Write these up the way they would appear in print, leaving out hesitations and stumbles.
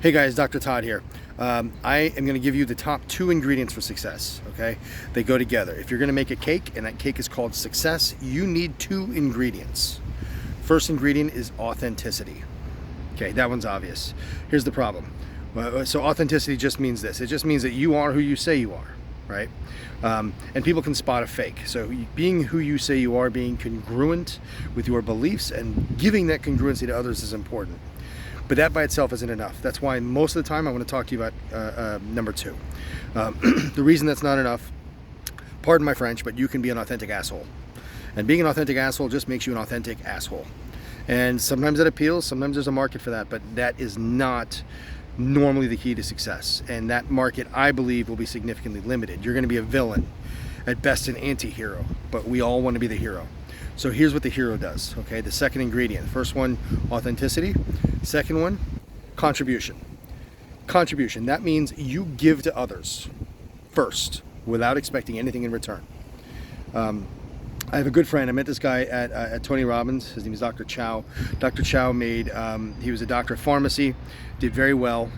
Hey guys, Dr. Todd here. I am going to give you the top 2 ingredients for success, okay? They go together. If you're going to make a cake and that cake is called success, you need 2 ingredients. First ingredient is authenticity. Okay, that one's obvious. Here's the problem. So authenticity just means this. It just means that you are who you say you are, right? And people can spot a fake. So being who you say you are, being congruent with your beliefs and giving that congruency to others is important. But that by itself isn't enough. That's why most of the time I want to talk to you about number 2. The reason that's not enough, pardon my French, but you can be an authentic asshole. And being an authentic asshole just makes you an authentic asshole. And sometimes that appeals, sometimes there's a market for that, but that is not normally the key to success. And that market, I believe, will be significantly limited. You're going to be a villain, at best an anti-hero, but we all want to be the hero. So here's what the hero does, okay? The second ingredient. First one, authenticity. Second one, contribution. Contribution, that means you give to others first without expecting anything in return. I have a good friend. I met this guy at Tony Robbins. His name is Dr. Chow. Dr. Chow he was a doctor of pharmacy, did very well,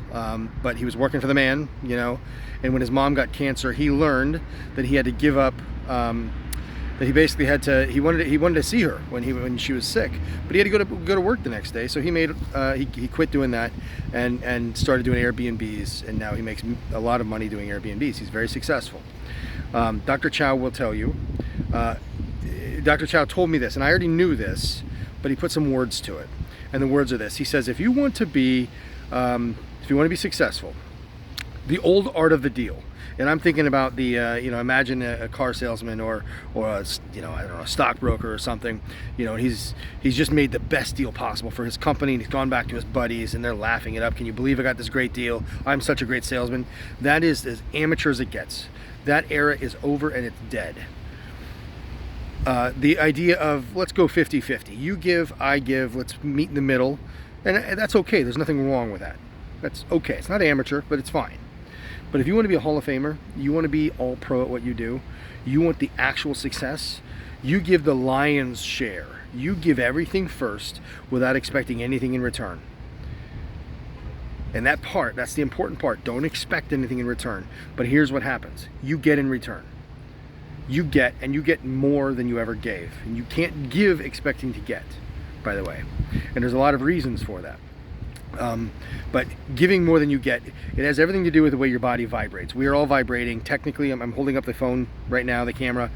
but he was working for the man, you know, and when his mom got cancer, he learned that he had to give up, that he basically had to, he wanted to see her when she was sick, but he had to go to work the next day. So he quit doing that and started doing Airbnbs, and now he makes a lot of money doing Airbnbs. He's very successful. Dr. Chow will tell you, Dr. Chow told me this, and I already knew this, but he put some words to it. And the words are this. He says, if you want to be successful, the old art of the deal. And I'm thinking about the, imagine a car salesman or a, I don't know, a stockbroker or something. You know, he's just made the best deal possible for his company, and he's gone back to his buddies, and they're laughing it up. Can you believe I got this great deal? I'm such a great salesman. That is as amateur as it gets. That era is over and it's dead. The idea of let's go 50-50. You give, I give, let's meet in the middle. And that's okay. There's nothing wrong with that. That's okay. It's not amateur, but it's fine. But if you want to be a Hall of Famer, you want to be all pro at what you do, you want the actual success, you give the lion's share. You give everything first without expecting anything in return. And that's the important part. Don't expect anything in return. But here's what happens. You get in return. You get more than you ever gave. And you can't give expecting to get, by the way. And there's a lot of reasons for that. But giving more than you get, it has everything to do with the way your body vibrates. We are all vibrating. Technically, I'm holding up the phone right now, the camera.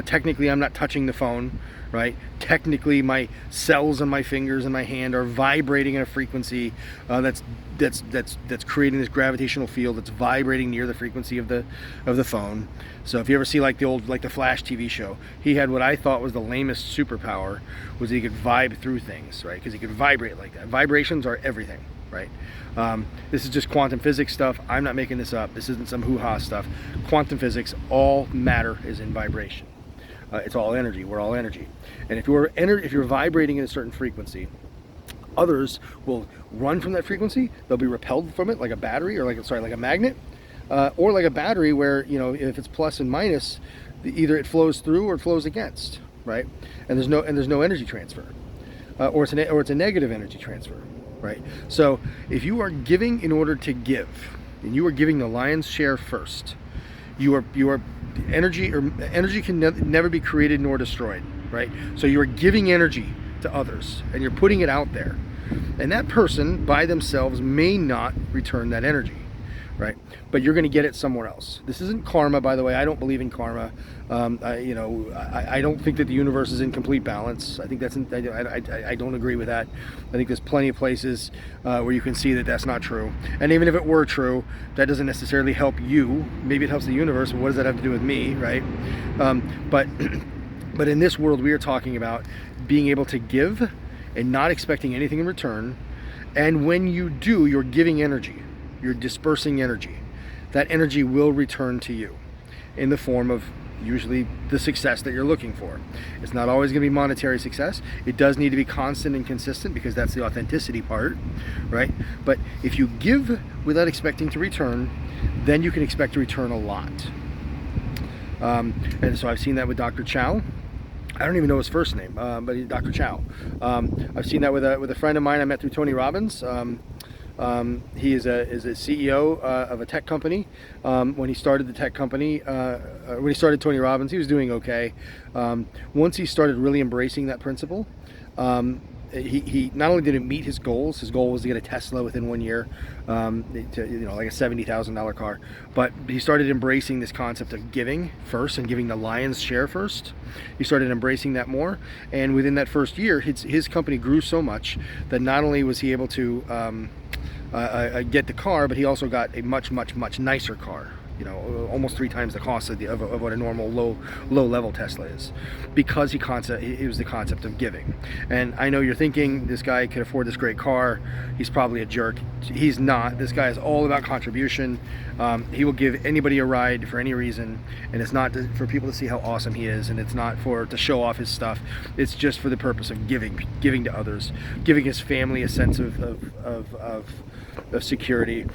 Technically, I'm not touching the phone, right? Technically, my cells on my fingers and my hand are vibrating at a frequency that's creating this gravitational field that's vibrating near the frequency of the phone. So if you ever see like the Flash TV show, he had what I thought was the lamest superpower, was he could vibe through things, right? Because he could vibrate like that. Vibrations are everything, right? This is just quantum physics stuff. I'm not making this up. This isn't some hoo-ha stuff. Quantum physics, all matter is in vibration. It's all energy. We're all energy. And if you're vibrating at a certain frequency, others will run from that frequency. They'll be repelled from it like a battery, or like a magnet, or like a battery where, you know, if it's plus and minus, either it flows through or it flows against, right? And there's no energy transfer, or it's a negative energy transfer, right? So if you are giving in order to give, and you are giving the lion's share first, you are energy can never be created nor destroyed, right? So you are giving energy to others, and you're putting it out there, and that person by themselves may not return that energy, right? But you're going to get it somewhere else. This isn't karma, by the way. I don't believe in karma. I don't think that the universe is in complete balance. I think I don't agree with that. I think there's plenty of places where you can see that that's not true. And even if it were true, that doesn't necessarily help you. Maybe it helps the universe, but what does that have to do with me, right? But in this world, we are talking about being able to give and not expecting anything in return. And when you do, you're giving energy. You're dispersing energy. That energy will return to you in the form of usually the success that you're looking for. It's not always going to be monetary success. It does need to be constant and consistent, because that's the authenticity part, right? But if you give without expecting to return, then you can expect to return a lot. And so I've seen that with Dr. Chow. I don't even know his first name, but he's Dr. Chow. I've seen that with a friend of mine I met through Tony Robbins. He is a CEO of a tech company. When he started the tech company, when he started Tony Robbins, he was doing okay. Once he started really embracing that principle, he not only did he meet his goals. His goal was to get a Tesla within 1 year, like a $70,000 car. But he started embracing this concept of giving first and giving the lion's share first. He started embracing that more, and within that first year, his company grew so much that not only was he able to get the car, but he also got a much nicer car. Almost 3 times the cost of what a normal low level Tesla is, because it was the concept of giving. And I know you're thinking, this guy can afford this great car, he's probably a jerk. He's not. This guy is all about contribution. He will give anybody a ride for any reason, and it's not for people to see how awesome he is, and it's not to show off his stuff. It's just for the purpose of giving to others, giving his family a sense of security.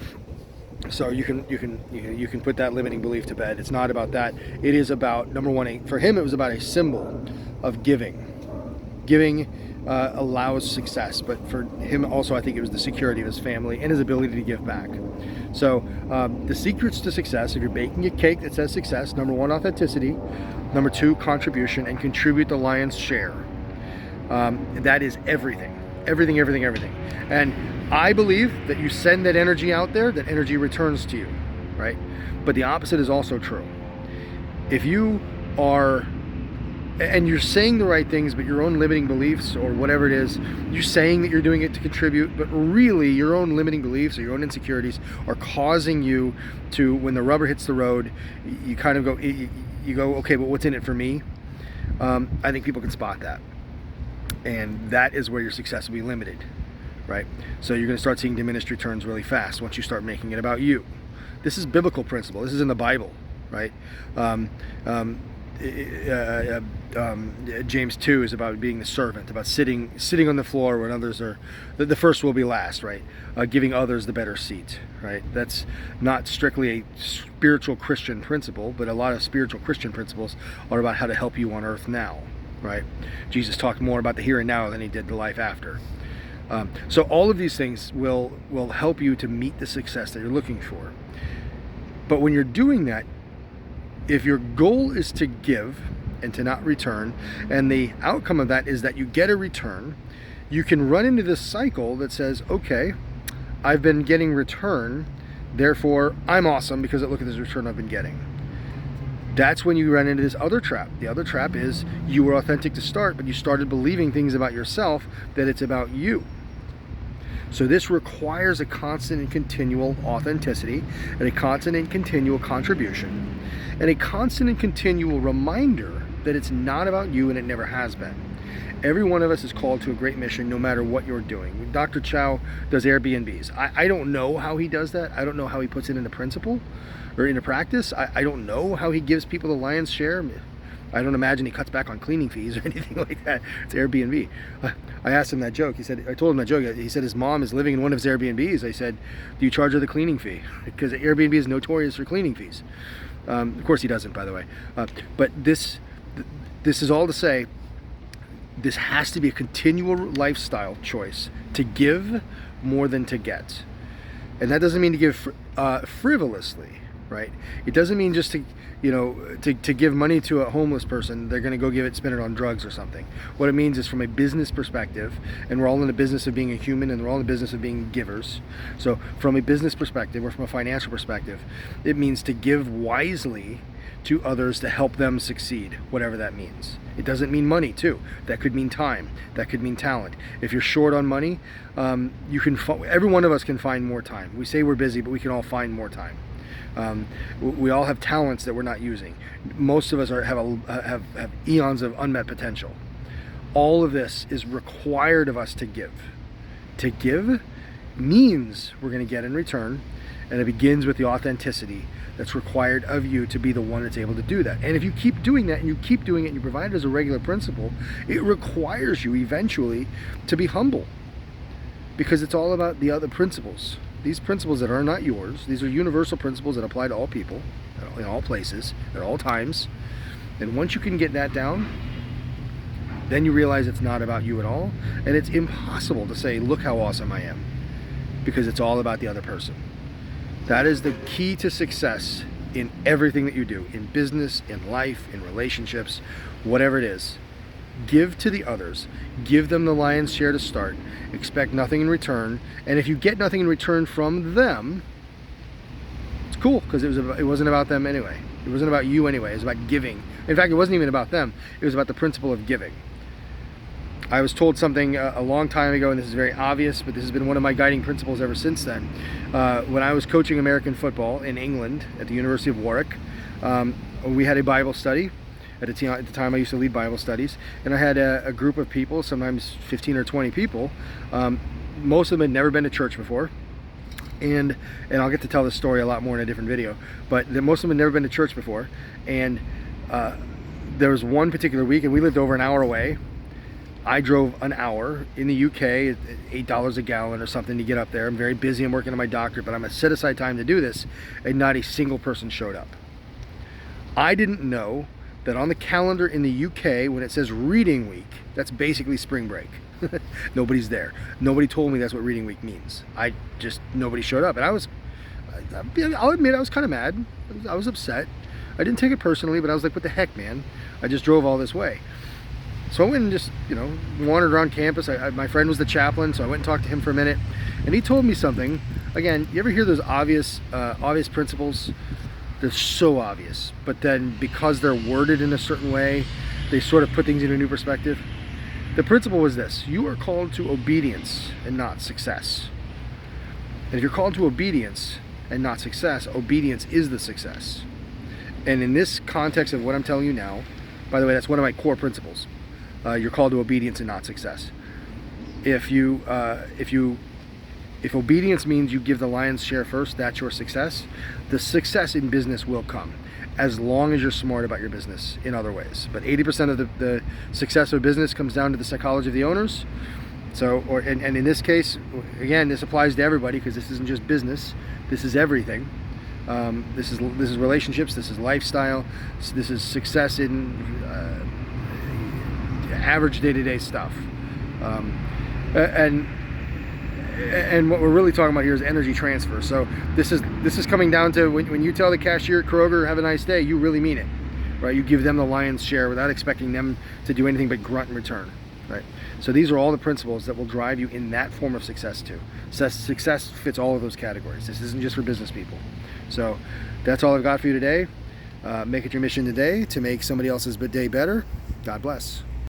So you can put that limiting belief to bed. It's not about that. It is about, number one, for him it was about a symbol of giving. Giving allows success, but for him also I think it was the security of his family and his ability to give back. So the secrets to success, if you're baking a cake that says success, number 1, authenticity, number 2, contribution, and contribute the lion's share. That is everything. And I believe that you send that energy out there, that energy returns to you, right? But the opposite is also true. If you are, and you're saying the right things, but your own limiting beliefs or whatever it is, you're saying that you're doing it to contribute, but really your own limiting beliefs or your own insecurities are causing you to, when the rubber hits the road, you kind of go, okay, but what's in it for me? I think people can spot that. And that is where your success will be limited. Right? So you're going to start seeing diminished returns really fast once you start making it about you. This is biblical principle. This is in the Bible, right? James 2 is about being the servant, about sitting on the floor when others are, the first will be last, right? Giving others the better seat, right? That's not strictly a spiritual Christian principle, but a lot of spiritual Christian principles are about how to help you on earth now, right? Jesus talked more about the here and now than he did the life after. So all of these things will help you to meet the success that you're looking for. But when you're doing that, if your goal is to give and to not return, and the outcome of that is that you get a return, you can run into this cycle that says, okay, I've been getting return, therefore I'm awesome because look at this return I've been getting. That's when you run into this other trap. The other trap is you were authentic to start, but you started believing things about yourself that it's about you. So this requires a constant and continual authenticity, and a constant and continual contribution, and a constant and continual reminder that it's not about you and it never has been. Every one of us is called to a great mission no matter what you're doing. Dr. Chow does Airbnbs. I don't know how he does that. I don't know how he puts it into principle or into practice. I don't know how he gives people the lion's share. I don't imagine he cuts back on cleaning fees or anything like that. It's Airbnb. I asked him that joke. I told him that joke. He said his mom is living in one of his Airbnbs. I said, do you charge her the cleaning fee? Because Airbnb is notorious for cleaning fees. Of course he doesn't, by the way. But this is all to say, this has to be a continual lifestyle choice to give more than to get. And that doesn't mean to give frivolously, right? It doesn't mean just to give money to a homeless person, they're going to spend it on drugs or something. What it means is from a business perspective, and we're all in the business of being a human, and we're all in the business of being givers. So from a business perspective or from a financial perspective, it means to give wisely to others to help them succeed, whatever that means. It doesn't mean money too. That could mean time. That could mean talent. If you're short on money, every one of us can find more time. We say we're busy, but we can all find more time. We all have talents that we're not using. Most of us have eons of unmet potential. All of this is required of us to give. To give means we're going to get in return, and it begins with the authenticity that's required of you to be the one that's able to do that. And if you keep doing that and you keep doing it and you provide it as a regular principle, it requires you eventually to be humble, because it's all about the other principles. These principles that are not yours, these are universal principles that apply to all people, in all places, at all times. And once you can get that down, then you realize it's not about you at all, and it's impossible to say, look how awesome I am. because it's all about the other person. That is the key to success in everything that you do, in business, in life, in relationships, whatever it is. Give to the others. Give them the lion's share to start. Expect nothing in return. And if you get nothing in return from them, it's cool, because it wasn't about them anyway. It wasn't about you anyway. It was about giving. In fact, it wasn't even about them. It was about the principle of giving. I was told something a long time ago, and this is very obvious, but this has been one of my guiding principles ever since then. When I was coaching American football in England at the University of Warwick, we had a Bible study. At the time I used to lead Bible studies, and I had a group of people, sometimes 15 or 20 people. Most of them had never been to church before, and I'll get to tell this story a lot more in a different video, but most of them had never been to church before. And there was one particular week, and we lived over an hour away. I drove an hour in the UK, $8 a gallon or something to get up there. I'm very busy, I'm working on my doctorate, but I'm gonna set aside time to do this, and not a single person showed up. I didn't know that on the calendar in the UK, when it says reading week, that's basically spring break. Nobody's there. Nobody told me that's what reading week means. Nobody showed up. And I'll admit, I was kind of mad. I was upset. I didn't take it personally, but I was like, what the heck, man? I just drove all this way. So I went and just, wandered around campus. My friend was the chaplain, so I went and talked to him for a minute. And he told me something. Again, you ever hear those obvious principles? They're so obvious, but then because they're worded in a certain way, they sort of put things in a new perspective. The principle was this: you are called to obedience and not success. And if you're called to obedience and not success, obedience is the success. And in this context of what I'm telling you now, by the way, that's one of my core principles. You're called to obedience and not success. If obedience means you give the lion's share first, that's your success. The success in business will come, as long as you're smart about your business in other ways. But 80% of the success of a business comes down to the psychology of the owners. So, and in this case, again, this applies to everybody, because this isn't just business. This is everything. This is relationships. This is lifestyle. This is success in average day-to-day stuff. And what we're really talking about here is energy transfer. So this is coming down to when you tell the cashier at Kroger, have a nice day, you really mean it, right? You give them the lion's share without expecting them to do anything but grunt in return, right? So these are all the principles that will drive you in that form of success too. Success fits all of those categories. This isn't just for business people. So that's all I've got for you today. Make it your mission today to make somebody else's day better. God bless.